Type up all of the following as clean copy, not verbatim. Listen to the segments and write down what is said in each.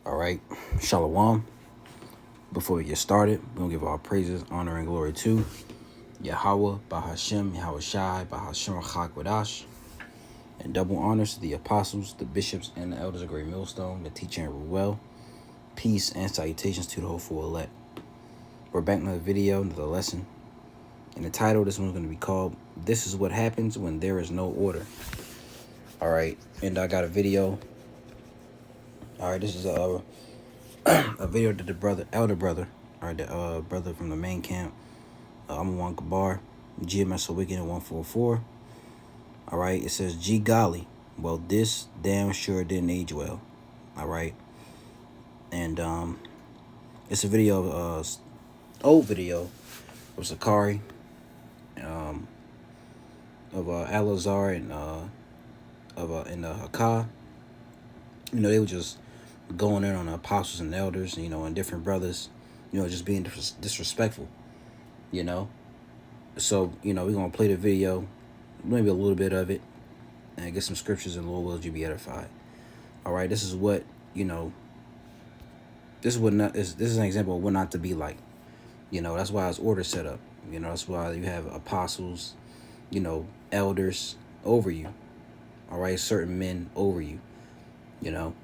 All right, Shalom. Before we get started, we're going to give all praises, honor, and glory to Yahweh, Bahashem, Yahweh Shai, Bahashem, Chakwadash, and double honors to the apostles, the bishops, and the elders of Great Millstone, the teacher and Ruel. Peace and salutations to the hopeful elect. We're back in another video, another lesson. And the title, this one's going to be called, This is What Happens When There Is No Order. All right, and I got a video. All right, this is a video that the elder brother, all right, the brother from the main camp, Amawan Kabar, GMS Wicked 144. All right, it says, G golly, well, this damn sure didn't age well. All right, and it's a video of old video of Sakari, of Alazar and Hakah. You know, they were just going in on the apostles and elders, you know, and different brothers, you know, just being disrespectful, you know. So, you know, we're going to play the video, maybe a little bit of it, and get some scriptures, and Lord will you be edified. All right, this is what, you know, this is an example of what not to be like. You know, that's why it's order set up. You know, that's why you have apostles, you know, elders over you. All right, certain men over you, you know.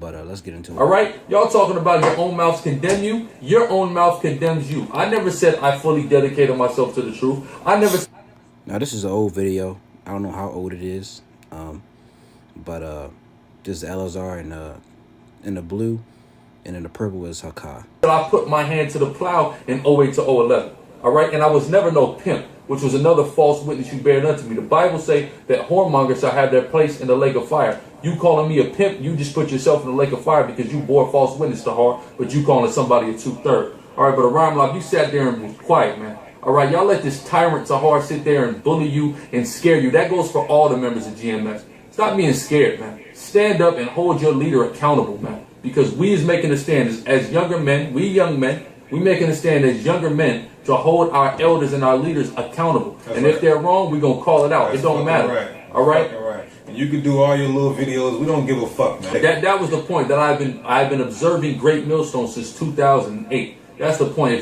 But let's get into it. All right, y'all talking about your own mouth condemn you. Your own mouth condemns you. I never said I fully dedicated myself to the truth. Now this is an old video. I don't know how old it is. But this is Elazar in the blue, and in the purple is Hakah. I put my hand to the plow in 08 to 011. All right, and I was never no pimp, which was another false witness you bared unto me. The Bible say that whoremongers shall have their place in the lake of fire. You calling me a pimp, you just put yourself in the lake of fire because you bore false witness to her, but you calling somebody a 2/3. All right, but Aram Lock, you sat there and was quiet, man. All right, y'all let this tyrant Tahar sit there and bully you and scare you. That goes for all the members of GMS. Stop being scared, man. Stand up and hold your leader accountable, man. Because we is making a stand as younger men, we young men, we making a stand as younger men to hold our elders and our leaders accountable. That's and right. If they're wrong, we're going to call it out. It don't matter. Right. All right? Right. And you can do all your little videos. We don't give a fuck, man. That was the point that I've been observing Great Millstone since 2008. That's the point.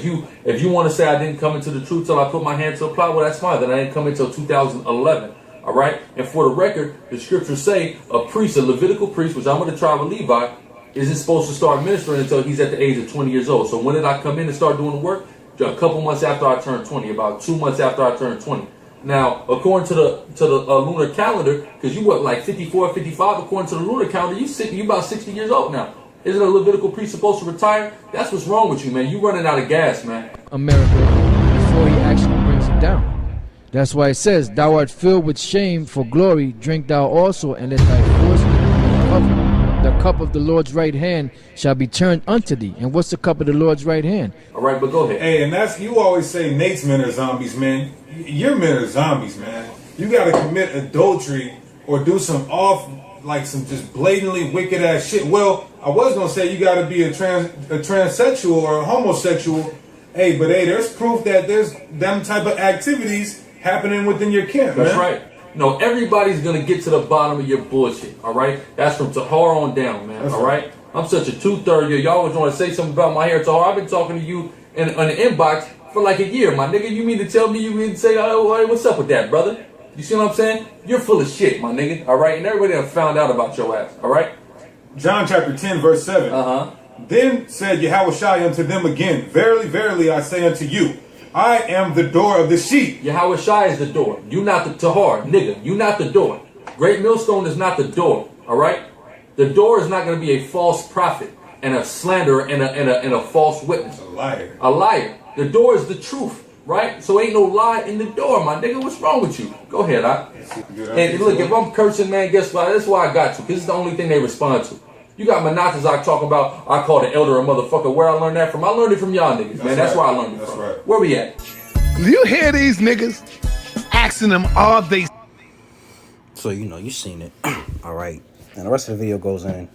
If you want to say I didn't come into the truth till I put my hand to the plow, well, that's fine. Then I didn't come until 2011. All right? And for the record, the scriptures say a priest, a Levitical priest, which I'm of the tribe of Levi, isn't supposed to start ministering until he's at the age of 20 years old. So when did I come in and start doing the work? A couple months after I turned 20, about 2 months after I turned 20. Now, according to the lunar calendar, because you what, like 54, 55, according to the lunar calendar, you about 60 years old now. Isn't a Levitical priest supposed to retire? That's what's wrong with you, man. You running out of gas, man. America, before he actually brings it down. That's why it says, thou art filled with shame for glory, drink thou also, and let thy force be covered. The cup of the Lord's right hand shall be turned unto thee. And what's the cup of the Lord's right hand? All right, but go ahead. Hey, and that's, you always say Nate's men are zombies, man. Your men are zombies, man. You got to commit adultery or do some some just blatantly wicked ass shit. Well, I was going to say you got to be a transsexual or a homosexual. Hey, but hey, there's proof that there's them type of activities happening within your camp, That's man. right. No, everybody's going to get to the bottom of your bullshit, all right? That's from Tahar on down, man, all right? I'm such a 2/3. Y'all was want to say something about my hair, Tahar. I've been talking to you in the inbox for like a year, my nigga. You mean to tell me you didn't say, oh, hey, what's up with that, brother? You see what I'm saying? You're full of shit, my nigga, all right? And everybody done found out about your ass, all right? John chapter 10, verse 7. Then said Yahweh Shai unto them again, Verily, verily, I say unto you, I am the door of the sheep. Yahweh Shai is the door. You not the Tahar, nigga. You not the door. Great Millstone is not the door. All right. The door is not going to be a false prophet and a slanderer and a false witness. A liar. A liar. The door is the truth, right? So ain't no lie in the door, my nigga. What's wrong with you? Go ahead, And look, if I'm cursing, man, guess what? That's why I got you, because it's the only thing they respond to. You got Manatazak talking about, I call the elder a motherfucker. Where I learned that from? I learned it from y'all niggas, man. That's where I learned it from. Right. Where we at? You hear these niggas asking them, are they? So, you know, you seen it. All right. And the rest of the video goes in.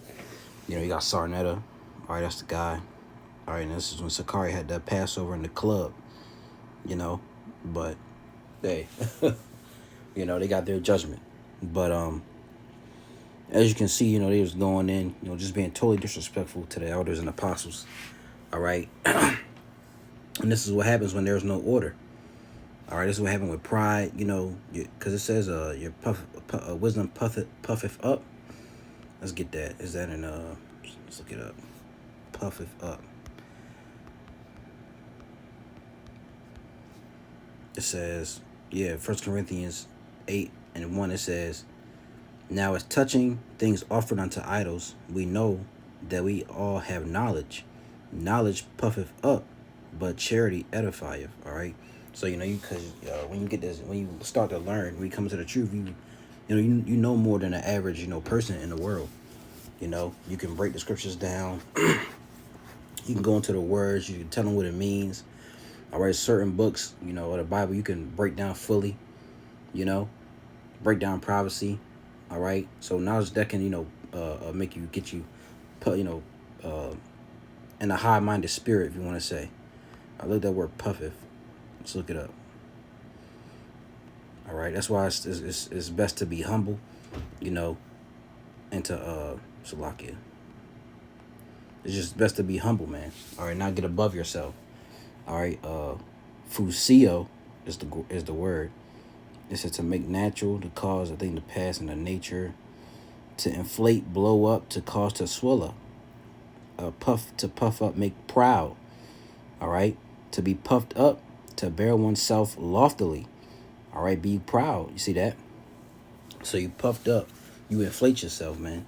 You know, you got Sarnetta. All right, that's the guy. All right, and this is when Sakari had that Passover in the club. You know, but, hey, you know, they got their judgment. But, As you can see, you know, they was going in, you know, just being totally disrespectful to the elders and apostles. All right. And this is what happens when there's no order. All right, this is what happened with pride, you know, because it says your wisdom puffeth up. Let's get that. Is that in let's look it up. Puffeth up. It says, yeah, 1 Corinthians 8:1, it says, now as touching things offered unto idols, we know that we all have knowledge. Knowledge puffeth up, but charity edifieth. All right. So, you know, because when you get this, when you start to learn, when you come to the truth, you know more than the average, you know, person in the world. You know, you can break the scriptures down. You can go into the words. You can tell them what it means. All right, certain books, you know, of the Bible, you can break down fully. You know, break down prophecy. All right, so knowledge that can, you know, get you, you know, in a high-minded spirit, if you want to say. I look that word puffeth. Let's look it up. All right, that's why it's best to be humble, you know, and to Salakia. It's just best to be humble, man. All right, not get above yourself. All right, fusio is the word. It said to make natural, to cause a thing to pass into nature, to inflate, blow up, to cause to swell up, to puff up, make proud. All right, to be puffed up, to bear oneself loftily. All right, be proud. You see that? So you puffed up, you inflate yourself, man.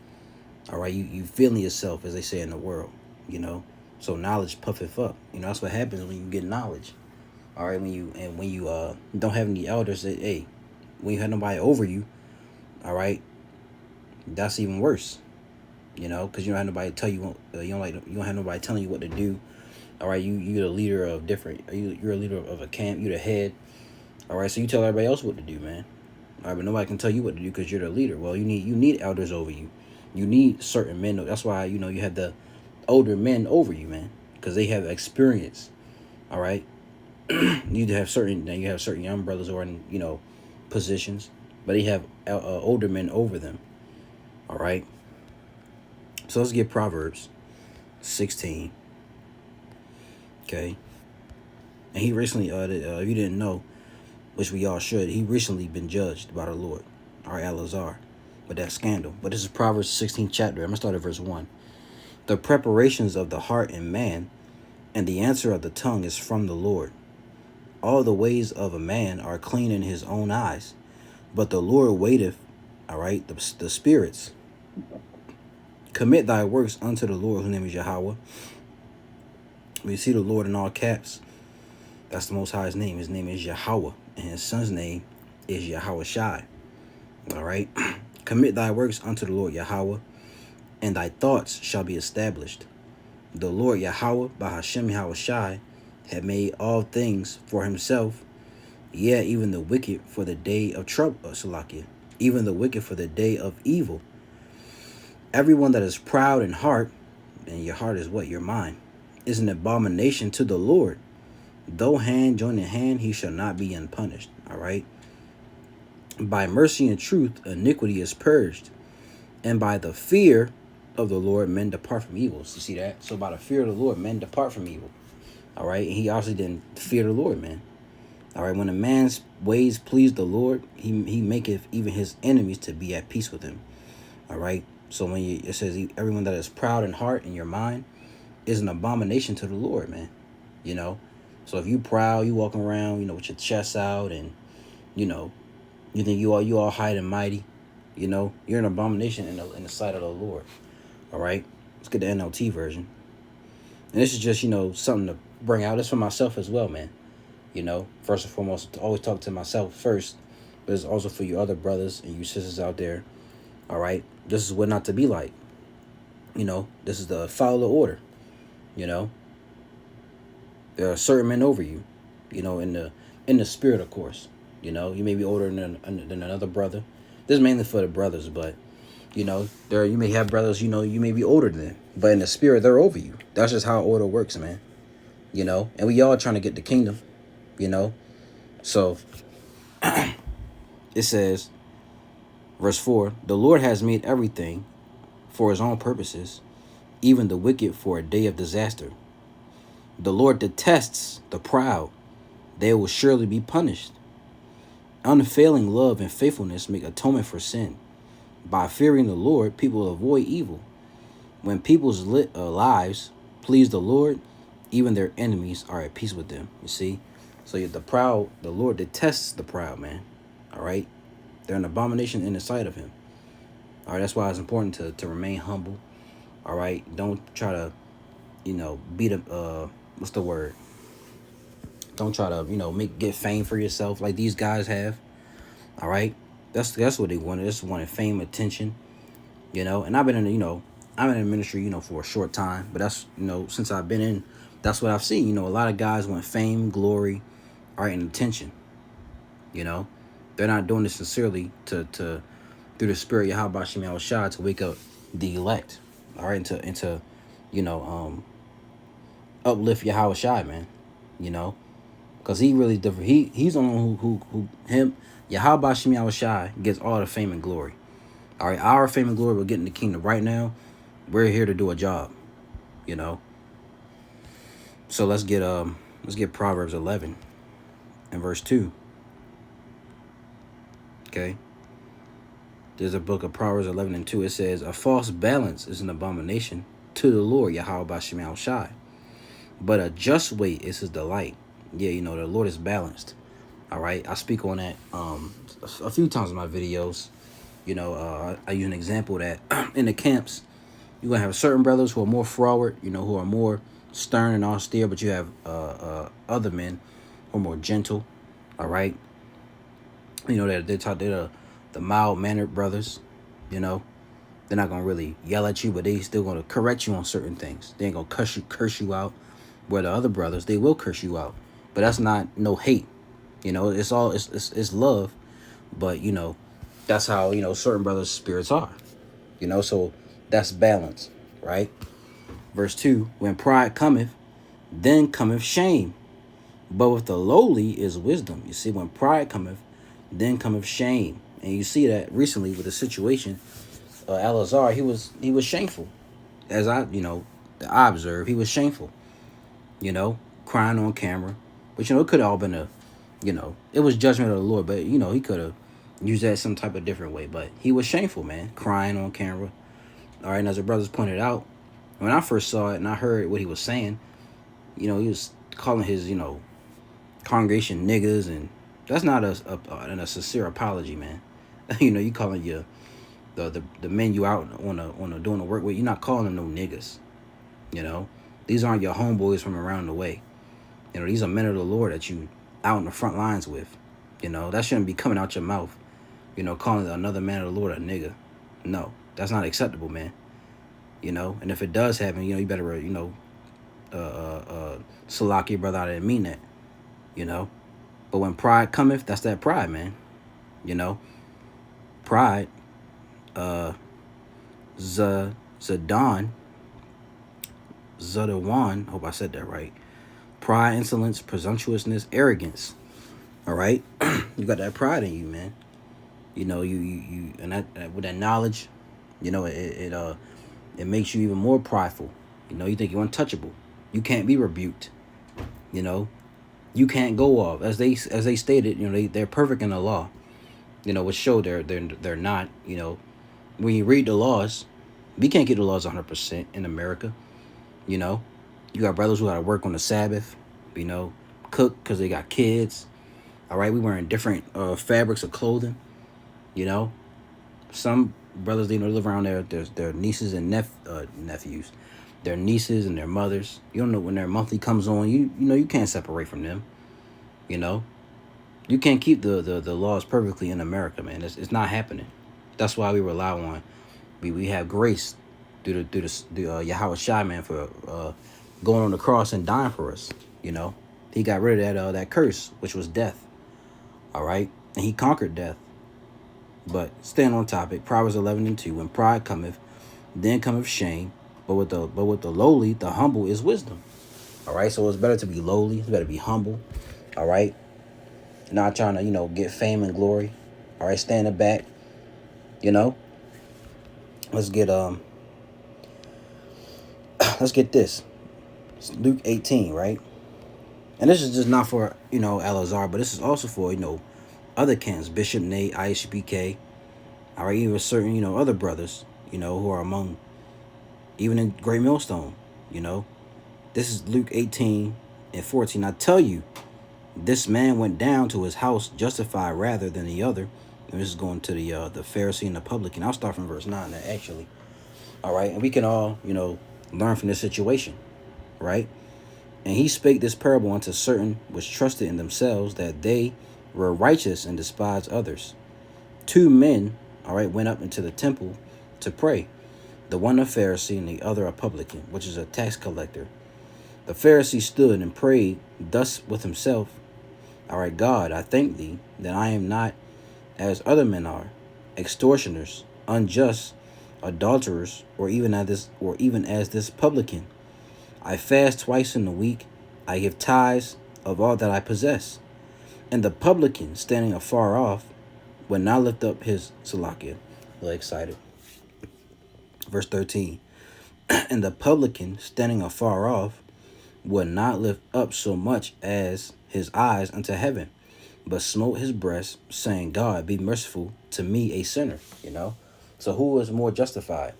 All right, you feeling yourself, as they say in the world, you know. So knowledge puffeth up. You know, that's what happens when you get knowledge. All right, when you don't have any elders, hey, when you have nobody over you, all right, that's even worse. You know, because you don't have nobody tell you, you don't have nobody telling you what to do. All right, you're the leader of different. You're a leader of a camp. You're the head. All right, so you tell everybody else what to do, man. All right, but nobody can tell you what to do because you're the leader. Well, you need elders over you. You need certain men. That's why, you know, you have the older men over you, man, because they have experience. All right. You have certain young brothers who are in, you know, positions, but they have older men over them. All right. So let's get Proverbs 16. Okay. And he recently, if you didn't know, which we all should, he recently been judged by the Lord, our Elazar, with that scandal. But this is Proverbs 16 chapter. I'm gonna start at verse 1. The preparations of the heart in man, and the answer of the tongue is from the Lord. All the ways of a man are clean in his own eyes, but the Lord waiteth, all right, the spirits. Commit thy works unto the Lord, whose name is Yahweh. We see the Lord in all caps. That's the Most High's name. His name is Yahweh, and his son's name is Yahweh Shai. All right. Commit thy works unto the Lord Yahweh, and thy thoughts shall be established. The Lord Yahweh, by Hashem Yahweh Shai, had made all things for himself, yea, even the wicked for the day of trouble, Salakia, even the wicked for the day of evil. Everyone that is proud in heart, and your heart is what? Your mind, is an abomination to the Lord. Though hand join in hand, he shall not be unpunished. All right. By mercy and truth, iniquity is purged, and by the fear of the Lord, men depart from evil. You see that? So by the fear of the Lord, men depart from evil. All right. And he obviously didn't fear the Lord, man. All right. When a man's ways please the Lord, he maketh even his enemies to be at peace with him. All right. So when it says everyone that is proud in heart in your mind is an abomination to the Lord, man. You know. So if you proud, you walking around, you know, with your chest out, and you know, you think you all high and mighty, you know, you're an abomination in the sight of the Lord. All right. Let's get the NLT version. And this is just, you know, something to bring out. This for myself as well, man. You know, first and foremost, to always talk to myself first, but it's also for you other brothers and you sisters out there. All right. This is what not to be like. You know, this is the follow the order. You know, there are certain men over you, you know, in the spirit, of course. You know, you may be older than another brother. This is mainly for the brothers, but you know, you may have brothers, you know, you may be older than them, but in the spirit, they're over you. That's just how order works, man. You know, and we all trying to get the kingdom, you know. So it says, Verse 4, the Lord has made everything for his own purposes, even the wicked for a day of disaster. The Lord detests the proud. They will surely be punished. Unfailing love and faithfulness make atonement for sin. By fearing the Lord, people avoid evil. When people's lives please the Lord, even their enemies are at peace with them. You see? So the proud, the Lord detests the proud, man. All right? They're an abomination in the sight of him. All right? That's why it's important to remain humble. All right? Don't try to, beat up, what's the word? Don't try to, get fame for yourself like these guys have. All right? That's what they wanted. They just wanted fame, attention, And I've been in ministry, for a short time, but that's, since I've been in, that's what I've seen. A lot of guys want fame, glory, all right, and attention. They're not doing this sincerely to through the spirit of Yahweh Shem Yahushua to wake up the elect, all right, and to uplift Yahweh Shai, man, because he really different. He's the one who Yahweh Shem Yahushua gets all the fame and glory. All right, our fame and glory will get in the kingdom. Right now, we're here to do a job, So let's get Proverbs 11 and verse 2. Okay. There's a book of Proverbs 11 and 2. It says, a false balance is an abomination to the Lord, Yahweh Shem Yahushua, but a just weight is his delight. Yeah, the Lord is balanced. All right. I speak on that a few times in my videos. I use an example that in the camps, you're going to have certain brothers who are more forward, who are more stern and austere, but you have other men who are more gentle. All right. They're the mild-mannered brothers, They're not going to really yell at you, but they still going to correct you on certain things. They ain't going to curse you out. Where the other brothers, they will curse you out. But that's not no hate. It's love. But, that's how, certain brothers' spirits are. So that's balance, right? Verse 2, when pride cometh, then cometh shame. But with the lowly is wisdom. You see, when pride cometh, then cometh shame. And you see that recently with the situation, Eleazar, he was shameful. As I observed, he was shameful. Crying on camera. But, it could have all been it was judgment of the Lord. But, he could have used that some type of different way. But he was shameful, man, crying on camera. All right, and as the brothers pointed out, when I first saw it and I heard what he was saying, he was calling his, congregation niggas, and that's not a sincere apology, man. You calling the men you out on doing the work with, you're not calling them no niggas. These aren't your homeboys from around the way. These are men of the Lord that you out in the front lines with. That shouldn't be coming out your mouth. Calling another man of the Lord a nigga. No, that's not acceptable, man. And if it does happen, you better, salak your brother, I didn't mean that. But when pride cometh, that's that pride, man. Pride, Zadawan, I hope I said that right. Pride, insolence, presumptuousness, arrogance. All right? You got that pride in you, man. You and that with that knowledge, it makes you even more prideful. You think you're untouchable. You can't be rebuked. You can't go off. As they stated, they're perfect in the law. Which show they're not. When you read the laws, we can't get the laws 100% in America. You got brothers who got to work on the Sabbath. Cook because they got kids. All right, we wearing different fabrics of clothing. Some brothers, they live around their nieces and nephews, their nieces and their mothers. You don't know when their monthly comes on. You can't separate from them. You can't keep the laws perfectly in America, man. It's not happening. That's why we rely on. We have grace through the Yahweh Shai, man, for going on the cross and dying for us. He got rid of that curse, which was death. All right, and he conquered death. But staying on topic, Proverbs 11 and 2, when pride cometh, then cometh shame. But with the lowly, the humble is wisdom. All right, so it's better to be lowly. It's better to be humble. All right, not trying to get fame and glory. All right, stay in the back. You know, let's get let's get this. It's Luke 18, right? And this is just not for, Elazar, but this is also for, other cans, Bishop Nate, ISBK, all right, even certain, other brothers, who are among, even in Great Millstone, This is Luke 18 and 14. I tell you, this man went down to his house justified rather than the other. And this is going to the Pharisee and the publican. I'll start from verse 9, actually. All right, and we can all, learn from this situation, right? And he spake this parable unto certain which trusted in themselves that they were righteous and despised others. Two men, all right, went up into the temple to pray, the one a Pharisee and the other a publican, which is a tax collector. The Pharisee stood and prayed thus with himself, all right, God, I thank thee that I am not as other men are, extortioners, unjust, adulterers, or even as this publican. I fast twice in the week. I give tithes of all that I possess. And the publican, standing afar off, would not lift up his Salakia. A little excited. Verse 13. And the publican, standing afar off, would not lift up so much as his eyes unto heaven, but smote his breast, saying, God, be merciful to me, a sinner. So who was more justified?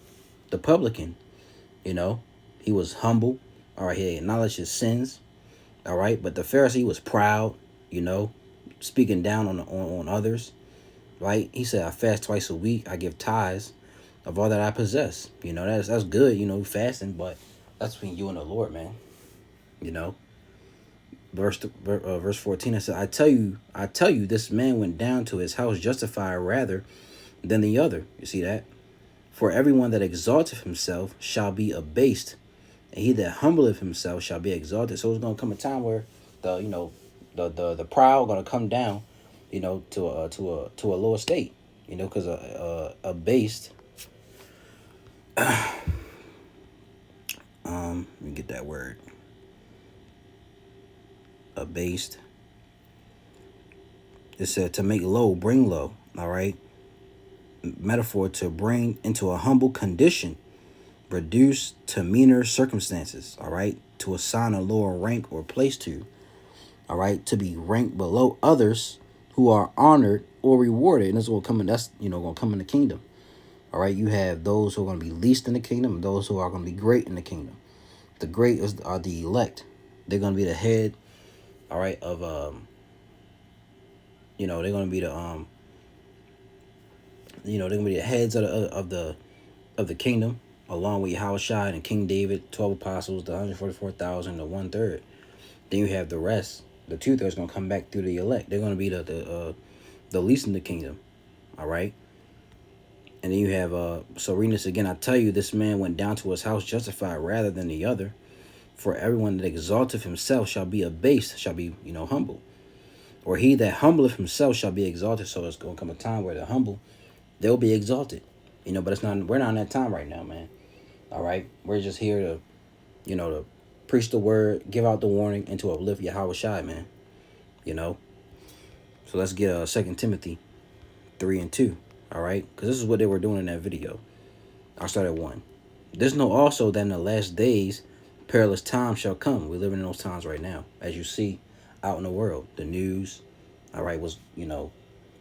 The publican. He was humble. All right, he acknowledged his sins. All right, but the Pharisee was proud, speaking down on others. Right? He said, I fast twice a week. I give tithes of all that I possess. That's good, fasting, but that's between you and the Lord, man. Verse 14, I said, I tell you, this man went down to his house justified rather than the other. You see that? For everyone that exalteth himself shall be abased, and he that humbleth himself shall be exalted. So it's gonna come a time where the proud gonna come down, to a lower state, because a based. Let me get that word. Abased. It said to make low, bring low. All right. Metaphor, to bring into a humble condition, reduce to meaner circumstances. All right. To assign a lower rank or place to. All right. To be ranked below others who are honored or rewarded. And that's what coming. That's gonna come in the kingdom. All right. You have those who are going to be least in the kingdom, and those who are going to be great in the kingdom. The great are the elect. They're going to be the head. All right, of they're gonna be the they're gonna be the heads of the kingdom, along with Yahushua and King David, 12 apostles, the 144,000, the 1/3. Then you have the rest, the 2/3 gonna come back through the elect. They're gonna be the least in the kingdom. All right, and then you have so reading this again. I tell you, this man went down to his house justified rather than the other. For everyone that exalteth himself shall be abased, shall be, humble. Or he that humbleth himself shall be exalted. So it's going to come a time where the humble, they'll be exalted. But we're not in that time right now, man. All right? We're just here to, to preach the word, give out the warning, and to uplift Yahushua, man. So let's get 2 Timothy 3 and 2. All right? Because this is what they were doing in that video. I'll start at 1. There's know also that in the last days, perilous times shall come. We're living in those times right now, as you see out in the world. The news, all right, was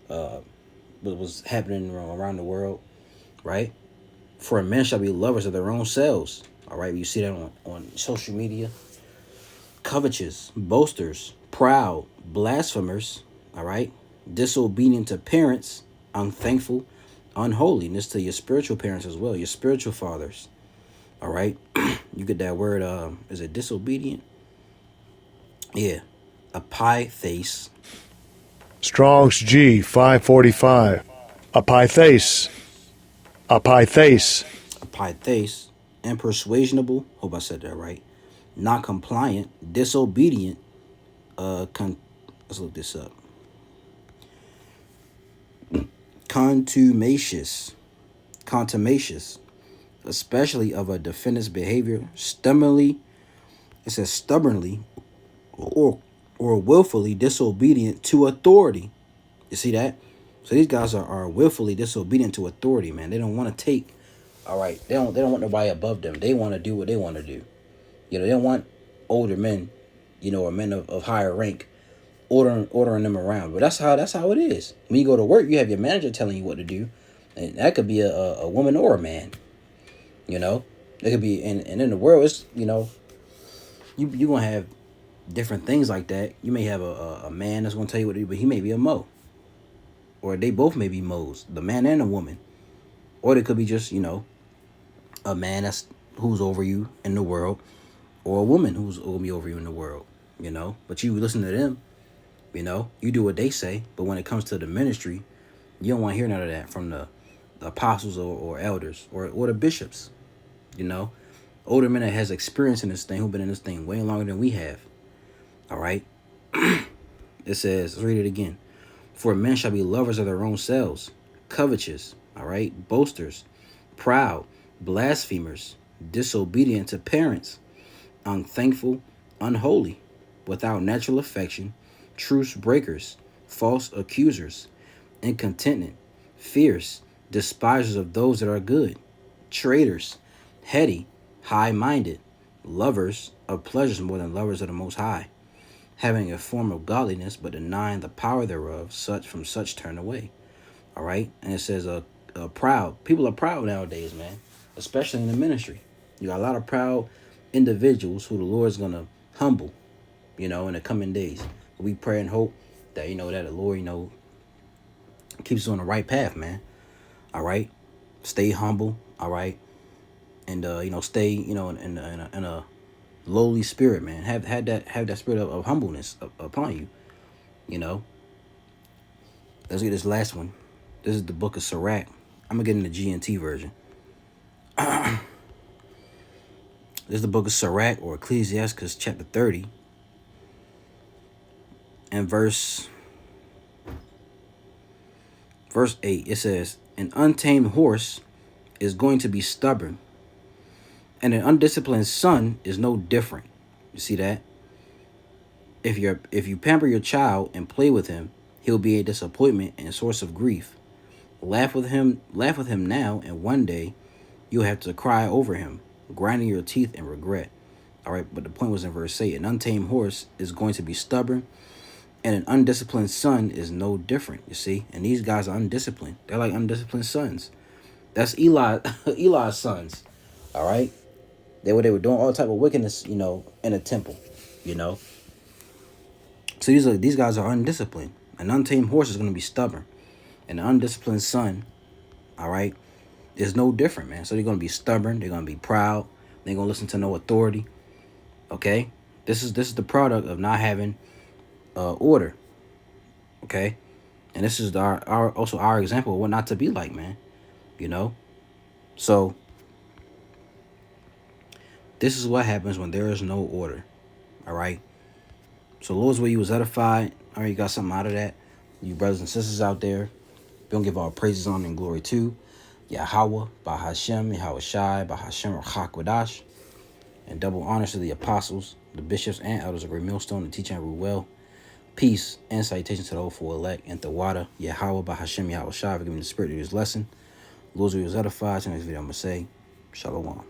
what was happening around the world, right? For men shall be lovers of their own selves, all right. You see that on social media. Covetous, boasters, proud, blasphemers, all right. Disobedient to parents, unthankful, unholy. And this to your spiritual parents as well, your spiritual fathers. All right, you get that word. Is it disobedient? Yeah, apithes. Strong's G 545. Apithes. Apithes. Apithes. Impersuasionable. Hope I said that right. Not compliant. Disobedient. Let's look this up. Contumacious. Especially of a defendant's behavior, stubbornly or willfully disobedient to authority. You see that? So these guys are willfully disobedient to authority, man. They don't want to take, all right, they don't want nobody above them. They want to do what they want to do. You know, they don't want older men, you know, or men of higher rank ordering them around. But that's how it is. When you go to work, you have your manager telling you what to do. And that could be a woman or a man. You know? It could be, and in the world, it's, you know, you going to have different things like that. You may have a man that's going to tell you what to do, but he may be a mo. Or they both may be mo's, the man and the woman. Or they could be just, you know, a man who's over you in the world, or a woman who's over you in the world, you know. But you listen to them, you know, you do what they say. But when it comes to the ministry, you don't want to hear none of that from the apostles or elders or the bishops, you know. Older men that has experience in this thing, who've been in this thing way longer than we have. All right. It says, let's read it again. For men shall be lovers of their own selves, covetous, all right, boasters, proud, blasphemers, disobedient to parents, unthankful, unholy, without natural affection, truce breakers, false accusers, incontinent, fierce, despisers of those that are good, traitors, heady, high-minded, lovers of pleasures more than lovers of the Most High, having a form of godliness, but denying the power thereof, from such turn away. All right? And it says, proud. People are proud nowadays, man, especially in the ministry. You got a lot of proud individuals who the Lord's going to humble, you know, in the coming days. We pray and hope that, you know, that the Lord, you know, keeps us on the right path, man. All right? Stay humble, all right? And, you know, stay, you know, in a lowly spirit, man. Have that spirit of humbleness upon you, you know. Let's get this last one. This is the book of Sirach. I'm gonna get in the GNT version. This is the book of Sirach, or Ecclesiastes chapter 30 and verse 8. It says, an untamed horse is going to be stubborn, and an undisciplined son is no different. You see that? If you pamper your child and play with him, he'll be a disappointment and source of grief. Laugh with him now, and one day you'll have to cry over him, grinding your teeth in regret. All right, but the point was in verse 8. An untamed horse is going to be stubborn, and an undisciplined son is no different. You see? And these guys are undisciplined. They're like undisciplined sons. That's Eli's sons. All right? They were doing all type of wickedness, you know, in a temple, you know. So these guys are undisciplined. An untamed horse is going to be stubborn. And an undisciplined son, all right, is no different, man. So they're going to be stubborn. They're going to be proud. They're going to listen to no authority. Okay? This is the product of not having order. Okay? And this is also our example of what not to be like, man. You know? So this is what happens when there is no order. All right? So Lord's way you was edified. All right, you got something out of that. You brothers and sisters out there, we don't give all praises, honor, and glory to Yahweh, Bahashem, Yahweh Shai, Bahashem, Rachakwadash, and double honors to the apostles, the bishops, and elders of Great Millstone, and teach and rule well. Peace and salutations to the hopeful elect, and the water, Yahweh, Bahashem, Yahweh Shai, for giving the spirit of this lesson. Lord's way was edified. So next video I'm going to say, Shalom.